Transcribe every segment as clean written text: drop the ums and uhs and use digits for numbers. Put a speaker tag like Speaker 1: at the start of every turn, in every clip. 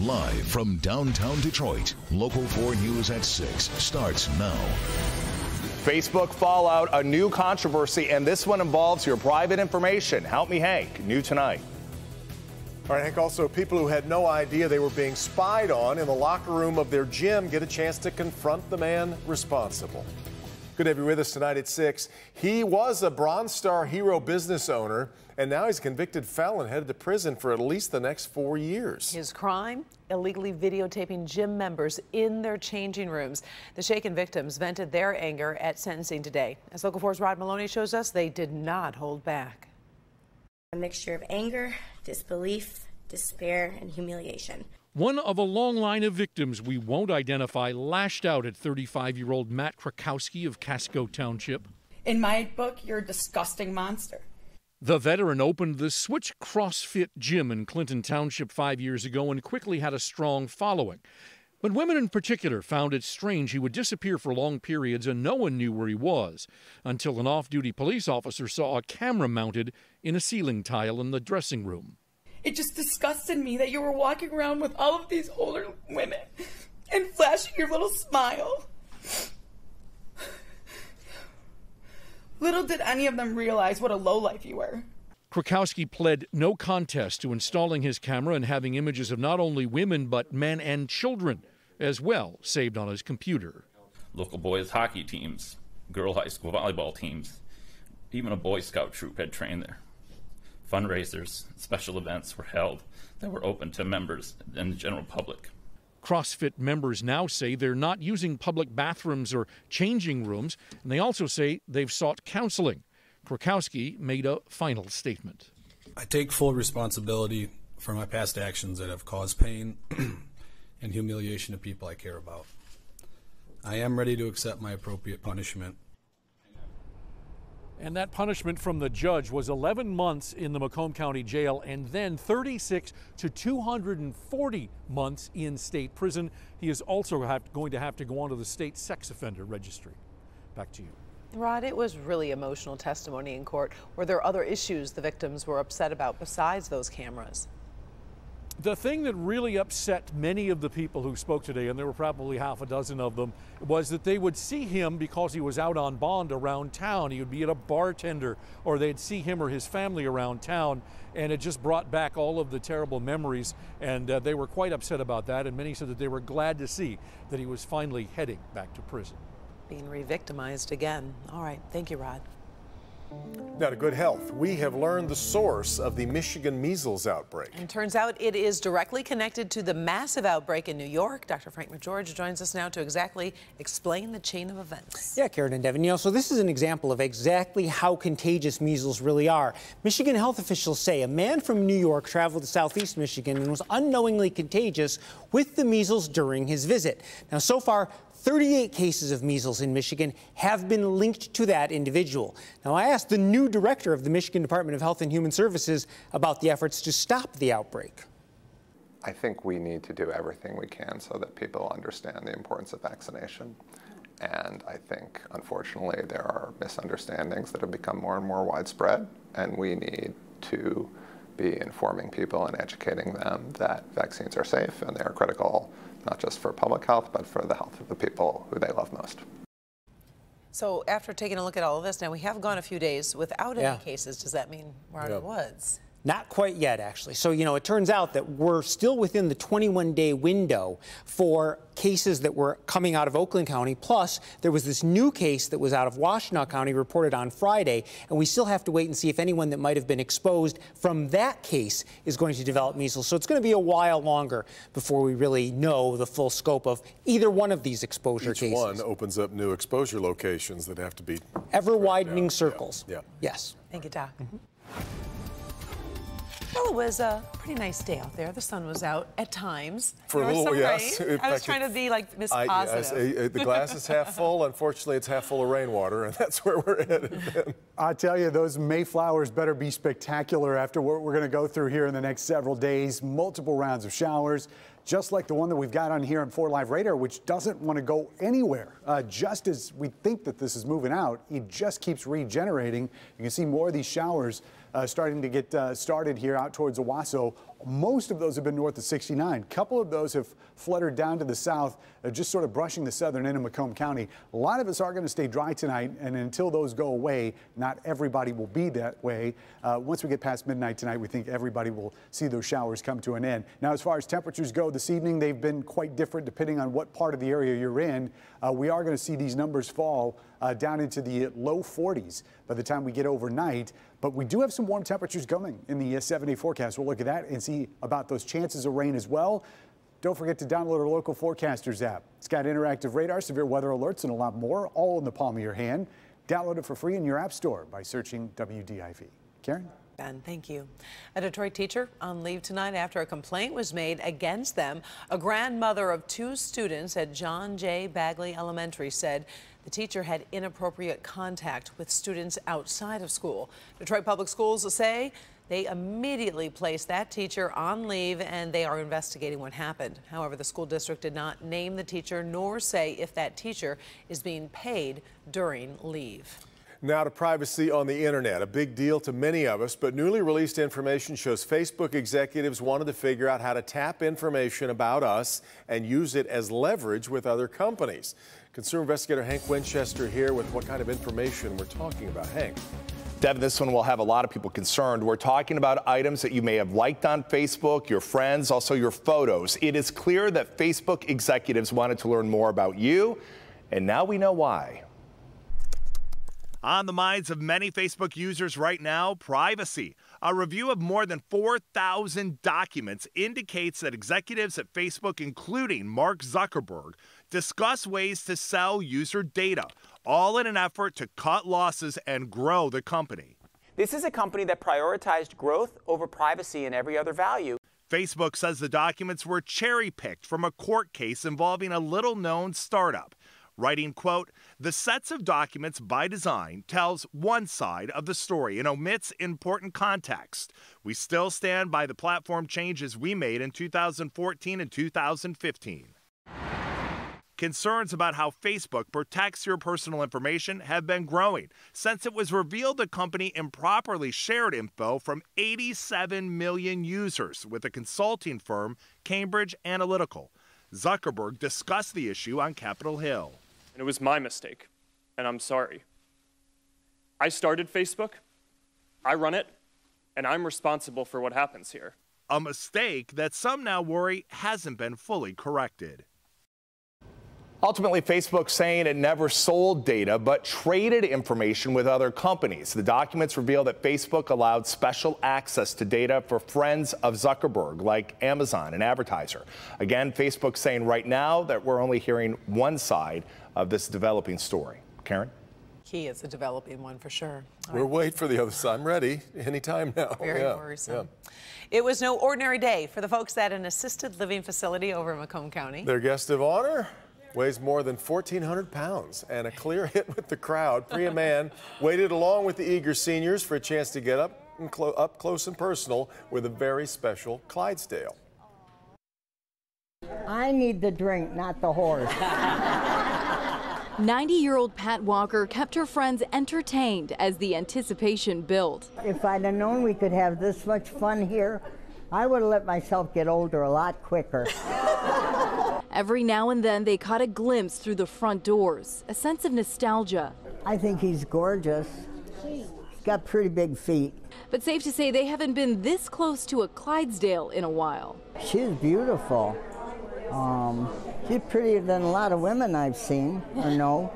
Speaker 1: Live from downtown Detroit, Local 4 News at 6 starts now.
Speaker 2: Facebook fallout, a new controversy, and this one involves your private information. Help me, Hank. New tonight.
Speaker 3: All right, Hank, also people who had no idea they were being spied on in the locker room of their gym get a chance to confront the man responsible. Good to have you with us tonight at 6. He was a Bronze Star hero business owner, and now he's a convicted felon headed to prison for at least the next 4 years.
Speaker 4: His crime? Illegally videotaping gym members in their changing rooms. The shaken victims vented their anger at sentencing today. As Local 4's Rod Maloney shows us, they did not hold back.
Speaker 5: A mixture of anger, disbelief, despair, and humiliation.
Speaker 6: One of a long line of victims we won't identify lashed out at 35-year-old Matt Krakowski of Casco Township.
Speaker 7: In my book, you're a disgusting monster.
Speaker 6: The veteran opened the Switch CrossFit gym in Clinton Township 5 years ago and quickly had a strong following. But women in particular found it strange he would disappear for long periods and no one knew where he was, until an off-duty police officer saw a camera mounted in a ceiling tile in the dressing room.
Speaker 7: It just disgusted me that you were walking around with all of these older women and flashing your little smile. Little did any of them realize what a lowlife you were.
Speaker 6: Krakowski pled no contest to installing his camera and having images of not only women but men and children as well saved on his computer.
Speaker 8: Local boys hockey teams, girl high school volleyball teams, even a Boy Scout troop had trained there. Fundraisers, special events were held that were open to members and the general public.
Speaker 6: CrossFit members now say they're not using public bathrooms or changing rooms, and they also say they've sought counseling. Krakowski made a final statement.
Speaker 9: I take full responsibility for my past actions that have caused pain and humiliation to people I care about. I am ready to accept my appropriate punishment.
Speaker 6: And that punishment from the judge was 11 months in the Macomb County Jail and then 36 to 240 months in state prison. He is also going to have to go onto the state sex offender registry. Back to you.
Speaker 4: Rod, it was really emotional testimony in court. Were there other issues the victims were upset about besides those cameras?
Speaker 6: The thing that really upset many of the people who spoke today, and there were probably half a dozen of them, was that they would see him because he was out on bond around town. He would be at a bartender, or they'd see him or his family around town, and it just brought back all of the terrible memories, and they were quite upset about that, and many said that they were glad to see that he was finally heading back to prison.
Speaker 4: Being re-victimized again. All right, thank you, Rod.
Speaker 3: Now to good health. We have learned the source of the Michigan measles outbreak.
Speaker 4: And turns out it is directly connected to the massive outbreak in New York. Dr. Frank McGeorge joins us now to exactly explain the chain of events.
Speaker 10: Yeah, Karen and Devin. You know, so this is an example of exactly how contagious measles really are. Michigan health officials say a man from New York traveled to southeast Michigan and was unknowingly contagious with the measles during his visit. Now, so far, 38 cases of measles in Michigan have been linked to that individual. Now, I asked the new director of the Michigan Department of Health and Human Services about the efforts to stop the outbreak.
Speaker 11: I think we need to do everything we can so that people understand the importance of vaccination. And I think, unfortunately, there are misunderstandings that have become more and more widespread, and we need to be informing people and educating them that vaccines are safe and they are critical, not just for public health, but for the health of the people who they love most.
Speaker 4: So after taking a look at all of this, now we have gone a few days without any cases. Does that mean we're out of the woods?
Speaker 10: Not quite yet, actually. So, you know, it turns out that we're still within the 21-day window for cases that were coming out of Oakland County. Plus, there was this new case that was out of Washtenaw County reported on Friday, and we still have to wait and see if anyone that might have been exposed from that case is going to develop measles. So it's going to be a while longer before we really know the full scope of either one of these exposure cases.
Speaker 3: Each one opens up new exposure locations that have to be
Speaker 10: ever-widening circles.
Speaker 3: Yeah.
Speaker 10: Yes.
Speaker 4: Thank you, Doc. Well, it was a pretty nice day out there. The sun was out at times.
Speaker 3: For a little, yes.
Speaker 4: I was trying to be like Miss Positive.
Speaker 3: Yes, the glass is half full. Unfortunately, it's half full of rainwater, and that's where we're headed.
Speaker 12: I tell you, those Mayflowers better be spectacular after what we're going to go through here in the next several days. Multiple rounds of showers, just like the one that we've got on here on 4 Live Radar, which doesn't want to go anywhere. Just as we think that this is moving out, it just keeps regenerating. You can see more of these showers starting to get started here out towards Owasso Most of those have been north of 69. A couple of those have fluttered down to the south, just sort of brushing the southern end of Macomb County. A lot of us are going to stay dry tonight, and until those go away, not everybody will be that way. Once we get past midnight tonight, we think everybody will see those showers come to an end. Now, as far as temperatures go this evening, they've been quite different depending on what part of the area you're in. We are going to see these numbers fall down into the low 40s by the time we get overnight. But we do have some warm temperatures coming in the 7-day forecast. We'll look at that and see about those chances of rain as well. Don't forget to download our local forecasters app. It's got interactive radar, severe weather alerts, and a lot more, all in the palm of your hand. Download it for free in your app store by searching WDIV. Karen?
Speaker 4: Ben, thank you. A Detroit teacher on leave tonight after a complaint was made against them. A grandmother of 2 students at John J. Bagley Elementary said the teacher had inappropriate contact with students outside of school. Detroit Public Schools say they immediately placed that teacher on leave and they are investigating what happened. However, the school district did not name the teacher nor say if that teacher is being paid during leave.
Speaker 3: Now to privacy on the internet, a big deal to many of us, but newly released information shows Facebook executives wanted to figure out how to tap information about us and use it as leverage with other companies. Consumer investigator Hank Winchester here with what kind of information we're talking about. Hank.
Speaker 2: Devin, this one will have a lot of people concerned. We're talking about items that you may have liked on Facebook, your friends, also your photos. It is clear that Facebook executives wanted to learn more about you, and now we know why.
Speaker 13: On the minds of many Facebook users right now, privacy. A review of more than 4,000 documents indicates that executives at Facebook, including Mark Zuckerberg, discuss ways to sell user data, all in an effort to cut losses and grow the company.
Speaker 14: This is a company that prioritized growth over privacy and every other value.
Speaker 13: Facebook says the documents were cherry-picked from a court case involving a little-known startup. Writing, quote, "The sets of documents by design tells one side of the story and omits important context. We still stand by the platform changes we made in 2014 and 2015. Concerns about how Facebook protects your personal information have been growing since it was revealed the company improperly shared info from 87 million users with the consulting firm Cambridge Analytica. Zuckerberg discussed the issue on Capitol Hill.
Speaker 15: And it was my mistake, and I'm sorry. I started Facebook, I run it, and I'm responsible for what happens here.
Speaker 13: A mistake that some now worry hasn't been fully corrected.
Speaker 2: Ultimately, Facebook saying it never sold data, but traded information with other companies. The documents reveal that Facebook allowed special access to data for friends of Zuckerberg, like Amazon, an advertiser. Again, Facebook saying right now that we're only hearing one side of this developing story. Karen?
Speaker 4: Key is a developing one for sure.
Speaker 3: We'll wait for the other side. I'm ready anytime now.
Speaker 4: Very worrisome. It was no ordinary day for the folks at an assisted living facility over in Macomb County.
Speaker 3: Their guest of honor weighs more than 1,400 pounds and a clear hit with the crowd. Priya Mann waited along with the eager seniors for a chance to get up close and personal with a very special Clydesdale.
Speaker 16: I need the drink, not the horse.
Speaker 17: 90-year-old Pat Walker kept her friends entertained as the anticipation built.
Speaker 16: If I'd have known we could have this much fun here, I would have let myself get older a lot quicker.
Speaker 17: Every now and then they caught a glimpse through the front doors, a sense of nostalgia.
Speaker 16: I think he's gorgeous. He's got pretty big feet.
Speaker 17: But safe to say they haven't been this close to a Clydesdale in a while.
Speaker 16: She's beautiful. She's prettier than a lot of women I've seen, or no.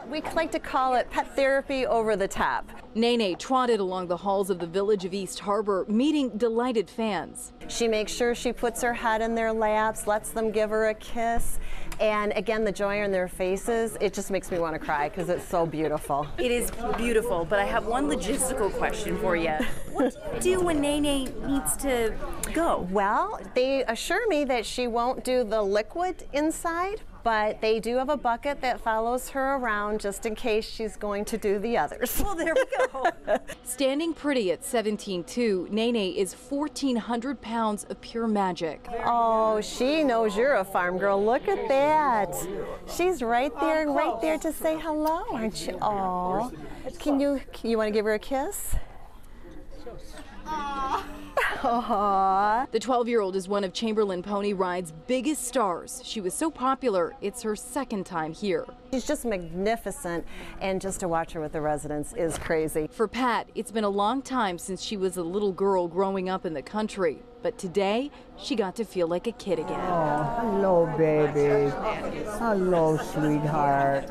Speaker 18: We like to call it pet therapy over the top.
Speaker 17: Nene trotted along the halls of the village of East Harbor, meeting delighted fans.
Speaker 18: She makes sure she puts her head in their laps, lets them give her a kiss, and again, the joy on their faces, it just makes me want to cry because it's so beautiful.
Speaker 19: It is beautiful, but I have one logistical question for you. What do you do when Nene needs to go?
Speaker 18: Well, they assure me that she won't do the liquid inside, but they do have a bucket that follows her around just in case she's going to do the others.
Speaker 19: Well, there we go.
Speaker 17: Standing pretty at 17'2", Nene is 1,400 pounds of pure magic.
Speaker 18: Oh, she knows you're a farm girl. Look at that. She's right there to say hello, aren't you? Oh, you want to give her a kiss? Aww.
Speaker 17: The 12-year-old is one of Chamberlain Pony Ride's biggest stars. She was so popular, it's her second time here.
Speaker 18: She's just magnificent, and just to watch her with the residents is crazy.
Speaker 17: For Pat, it's been a long time since she was a little girl growing up in the country. But today, she got to feel like a kid again.
Speaker 16: Oh, hello, baby. Hello, sweetheart.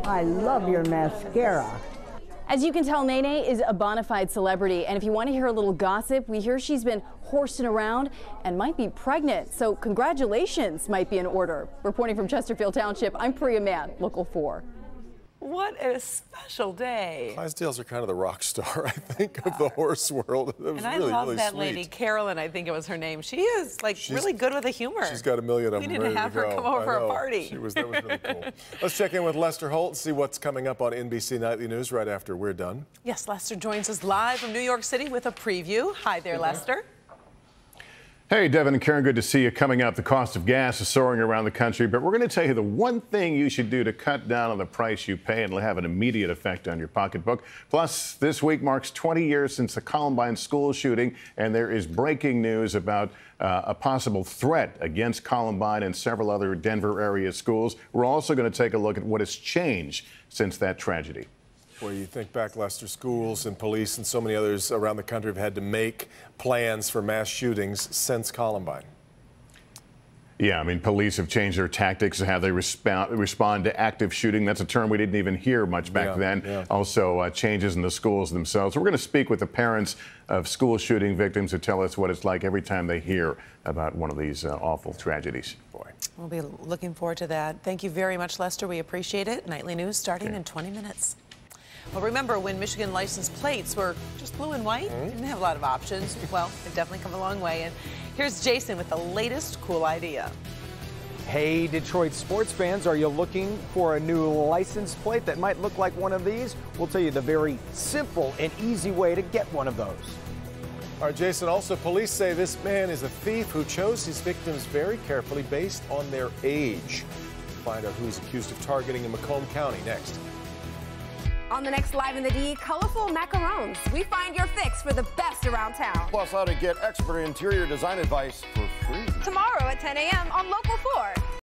Speaker 16: I love your mascara.
Speaker 19: As you can tell, Nene is a bona fide celebrity, and if you want to hear a little gossip, we hear she's been horsing around and might be pregnant. So congratulations might be in order. Reporting from Chesterfield Township, I'm Priya Mann, Local 4.
Speaker 4: What a special day.
Speaker 3: Clydesdales are kind of the rock star, I think, of the horse world. It was
Speaker 4: And I
Speaker 3: really,
Speaker 4: love
Speaker 3: really
Speaker 4: that
Speaker 3: sweet.
Speaker 4: lady, Carolyn, I think it was her name. She is really good with the humor.
Speaker 3: She's got a million of them
Speaker 4: We need
Speaker 3: ready
Speaker 4: to have her
Speaker 3: go.
Speaker 4: come over
Speaker 3: I
Speaker 4: for a
Speaker 3: know.
Speaker 4: party.
Speaker 3: That was really cool. Let's check in with Lester Holt and see what's coming up on NBC Nightly News right after we're done.
Speaker 4: Yes, Lester joins us live from New York City with a preview. Hi there, Lester.
Speaker 20: Hey, Devin and Karen, good to see you. Coming up, the cost of gas is soaring around the country, but we're going to tell you the one thing you should do to cut down on the price you pay and it'll have an immediate effect on your pocketbook. Plus, this week marks 20 years since the Columbine school shooting, and there is breaking news about a possible threat against Columbine and several other Denver area schools. We're also going to take a look at what has changed since that tragedy.
Speaker 3: Where you think back, Lester, schools and police and so many others around the country have had to make plans for mass shootings since Columbine.
Speaker 20: Yeah, I mean, police have changed their tactics and how they respond to active shooting. That's a term we didn't even hear much back then. Yeah. Also, changes in the schools themselves. We're going to speak with the parents of school shooting victims who tell us what it's like every time they hear about one of these awful tragedies.
Speaker 3: Boy.
Speaker 4: We'll be looking forward to that. Thank you very much, Lester. We appreciate it. Nightly News starting in 20 minutes. Well, remember when Michigan license plates were just blue and white? Didn't have a lot of options. Well, they've definitely come a long way. And here's Jason with the latest cool idea.
Speaker 21: Hey, Detroit sports fans, are you looking for a new license plate that might look like one of these? We'll tell you the very simple and easy way to get one of those.
Speaker 3: All right, Jason, also police say this man is a thief who chose his victims very carefully based on their age. Find out who he's accused of targeting in Macomb County next.
Speaker 22: On the next Live in the D, colorful macarons. We find your fix for the best around town.
Speaker 23: Plus, how to get expert interior design advice for free.
Speaker 22: Tomorrow at 10 a.m. on Local 4.